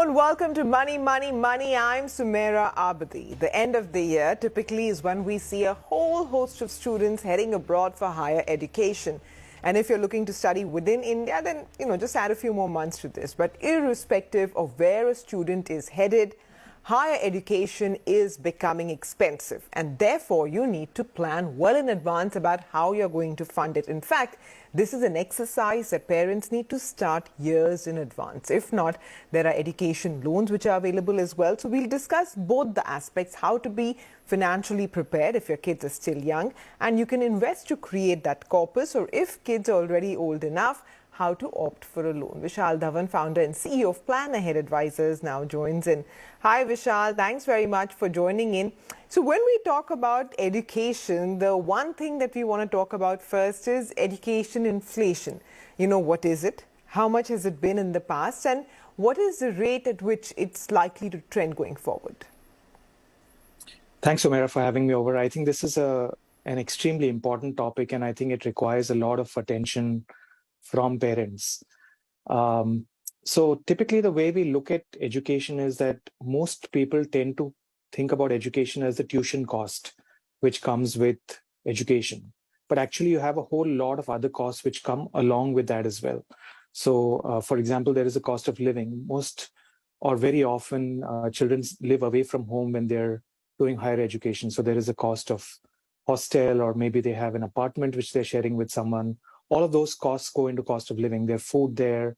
and welcome to Money, Money, Money. I'm Sumaira Abadi. The end of the year typically is when we see a whole host of students heading abroad for higher education. And if you're looking to study within India, then, just add a few more months to this. But irrespective of where a student is headed, higher education is becoming expensive, and therefore you need to plan well in advance about how you're going to fund it. In fact, this is an exercise that parents need to start years in advance. If not, there are education loans which are available as well. So we'll discuss both the aspects, how to be financially prepared if your kids are still young, and you can invest to create that corpus, or if kids are already old enough, how to opt for a loan. Vishal Dhawan, founder and CEO of Plan Ahead Advisors, now joins in. Hi Vishal, thanks very much for joining in. So when we talk about education, the one thing that we want to talk about first is education inflation. What is it? How much has it been in the past? And what is the rate at which it's likely to trend going forward? Thanks, Sumaira, for having me over. I think this is an extremely important topic, and I think it requires a lot of attention from parents. So typically the way we look at education is that most people tend to think about education as the tuition cost, which comes with education. But actually you have a whole lot of other costs which come along with that as well. So for example, there is a cost of living. Most or very often children live away from home when they're doing higher education. So there is a cost of hostel, or maybe they have an apartment which they're sharing with someone. All of those costs go into cost of living. There's food there,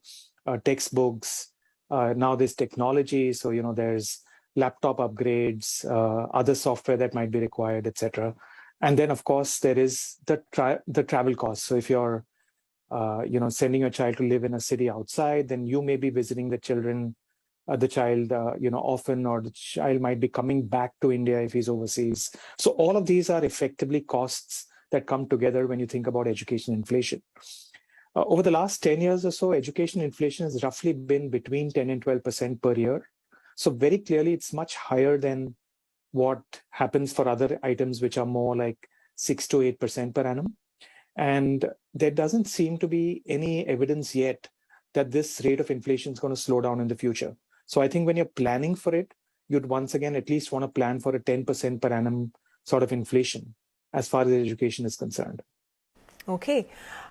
textbooks. Now there's technology. So, there's laptop upgrades, other software that might be required, etc. And then, of course, there is the travel costs. So if you're, sending your child to live in a city outside, then you may be visiting the child, often, or the child might be coming back to India if he's overseas. So all of these are effectively costs that come together when you think about education inflation. Over the last 10 years or so, education inflation has roughly been between 10 and 12% per year. So very clearly, it's much higher than what happens for other items, which are more like 6 to 8% per annum. And there doesn't seem to be any evidence yet that this rate of inflation is going to slow down in the future. So I think when you're planning for it, you'd once again at least want to plan for a 10% per annum sort of inflation as far as education is concerned. Okay.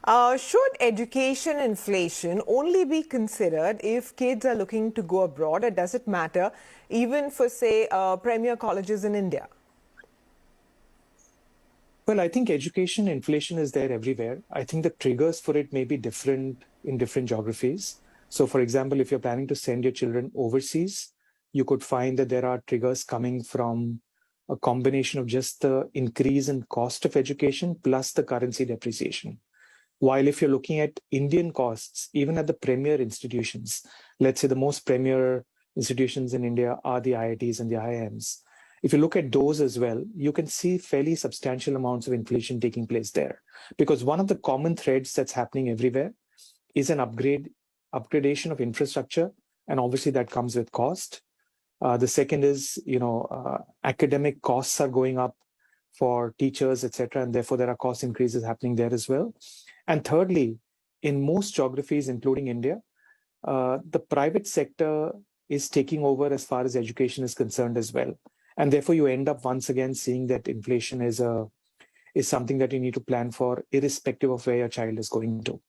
Should education inflation only be considered if kids are looking to go abroad, or does it matter even for, say, premier colleges in India? Well, I think education inflation is there everywhere. I think the triggers for it may be different in different geographies. So, for example, if you're planning to send your children overseas, you could find that there are triggers coming from a combination of just the increase in cost of education plus the currency depreciation. While if you're looking at Indian costs, even at the premier institutions, let's say the most premier institutions in India are the IITs and the IIMs. If you look at those as well, you can see fairly substantial amounts of inflation taking place there. Because one of the common threads that's happening everywhere is an upgradation of infrastructure, and obviously that comes with cost. The second is, academic costs are going up for teachers, etc., and therefore there are cost increases happening there as well. And thirdly, in most geographies, including India, the private sector is taking over as far as education is concerned as well. And therefore, you end up once again seeing that inflation is something that you need to plan for, irrespective of where your child is going to.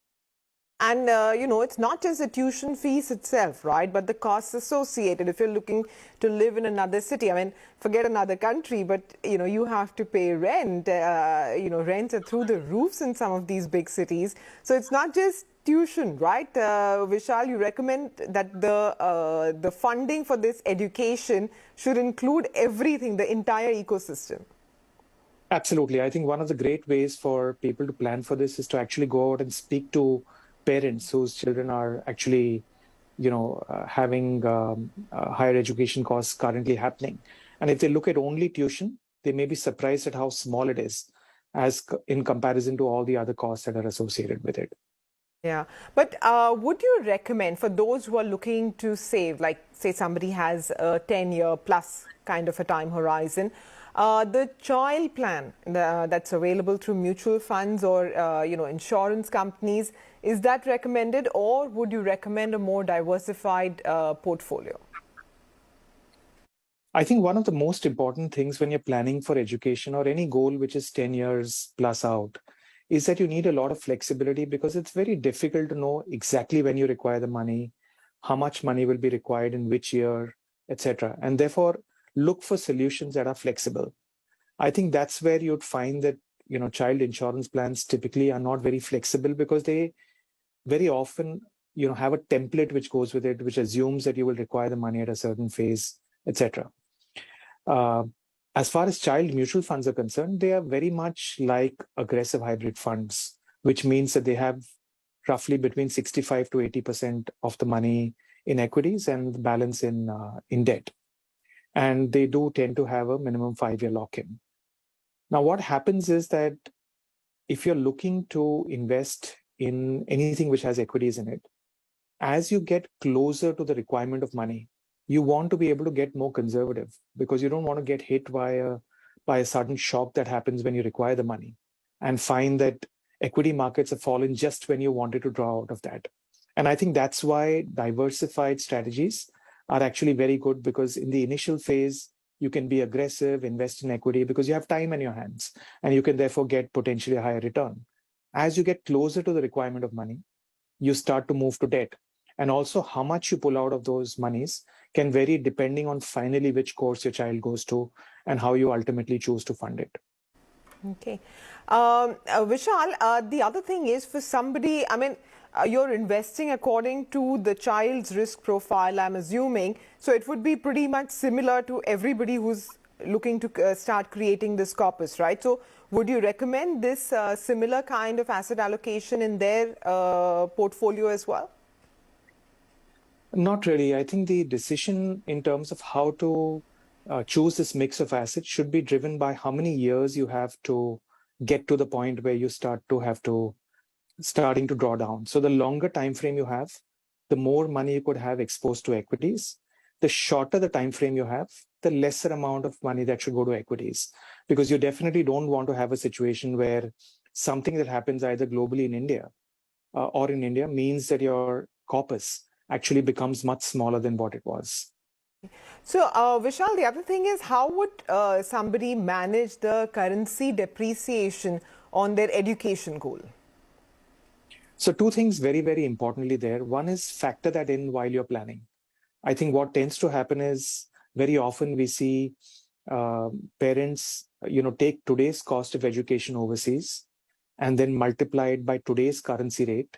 And, it's not just the tuition fees itself, right, but the costs associated. If you're looking to live in another city, I mean, forget another country, but, you have to pay rent. Rents are through the roofs in some of these big cities. So it's not just tuition, right? Vishal, you recommend that the funding for this education should include everything, the entire ecosystem. Absolutely. I think one of the great ways for people to plan for this is to actually go out and speak to parents whose children are actually, having higher education costs currently happening. And if they look at only tuition, they may be surprised at how small it is in comparison to all the other costs that are associated with it. Yeah, but would you recommend for those who are looking to save, like say somebody has a 10-year plus kind of a time horizon, the child plan that's available through mutual funds or insurance companies, is that recommended, or would you recommend a more diversified portfolio? I think one of the most important things when you're planning for education or any goal which is 10 years plus out is that you need a lot of flexibility, because it's very difficult to know exactly when you require the money, how much money will be required in which year, etc. And therefore, look for solutions that are flexible. I think that's where you'd find that, child insurance plans typically are not very flexible, because they very often, have a template which goes with it, which assumes that you will require the money at a certain phase, etc. As far as child mutual funds are concerned, they are very much like aggressive hybrid funds, which means that they have roughly between 65 to 80% of the money in equities and the balance in debt. And they do tend to have a minimum 5-year lock-in. Now, what happens is that if you're looking to invest in anything which has equities in it, as you get closer to the requirement of money, you want to be able to get more conservative, because you don't want to get hit by a sudden shock that happens when you require the money and find that equity markets have fallen just when you wanted to draw out of that. And I think that's why diversified strategies are actually very good, because in the initial phase, you can be aggressive, invest in equity because you have time in your hands, and you can therefore get potentially a higher return. As you get closer to the requirement of money, you start to move to debt. And also how much you pull out of those monies can vary depending on finally which course your child goes to and how you ultimately choose to fund it. Okay. Vishal, the other thing is, for somebody, you're investing according to the child's risk profile, I'm assuming. So it would be pretty much similar to everybody who's looking to start creating this corpus, right? So would you recommend this similar kind of asset allocation in their portfolio as well? Not really. I think the decision in terms of how to choose this mix of assets should be driven by how many years you have to get to the point where you starting to draw down. So the longer time frame you have, the more money you could have exposed to equities. The shorter the time frame you have, the lesser amount of money that should go to equities, because you definitely don't want to have a situation where something that happens either globally in India or in India means that your corpus actually becomes much smaller than what it was. So, Vishal, the other thing is, how would somebody manage the currency depreciation on their education goal? So two things very, very importantly there. One is factor that in while you're planning. I think what tends to happen is very often we see parents, take today's cost of education overseas and then multiply it by today's currency rate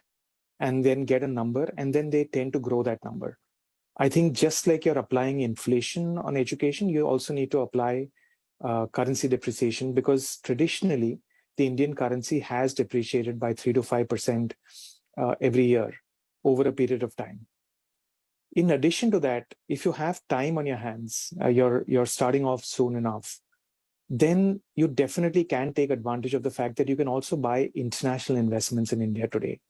and then get a number, and then they tend to grow that number. I think just like you're applying inflation on education, you also need to apply currency depreciation, because traditionally the Indian currency has depreciated by 3 to 5% every year over a period of time. In addition to that, if you have time on your hands, you're starting off soon enough, then you definitely can take advantage of the fact that you can also buy international investments in India today.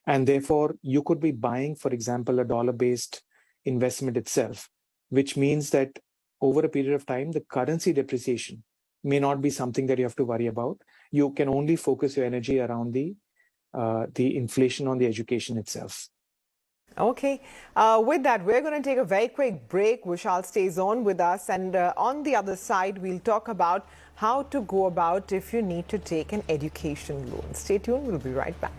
And therefore, you could be buying, for example, a dollar-based investment itself, which means that over a period of time, the currency depreciation may not be something that you have to worry about. You can only focus your energy around the inflation on the education itself. Okay. With that, we're going to take a very quick break. Vishal stays on with us. And on the other side, we'll talk about how to go about if you need to take an education loan. Stay tuned. We'll be right back.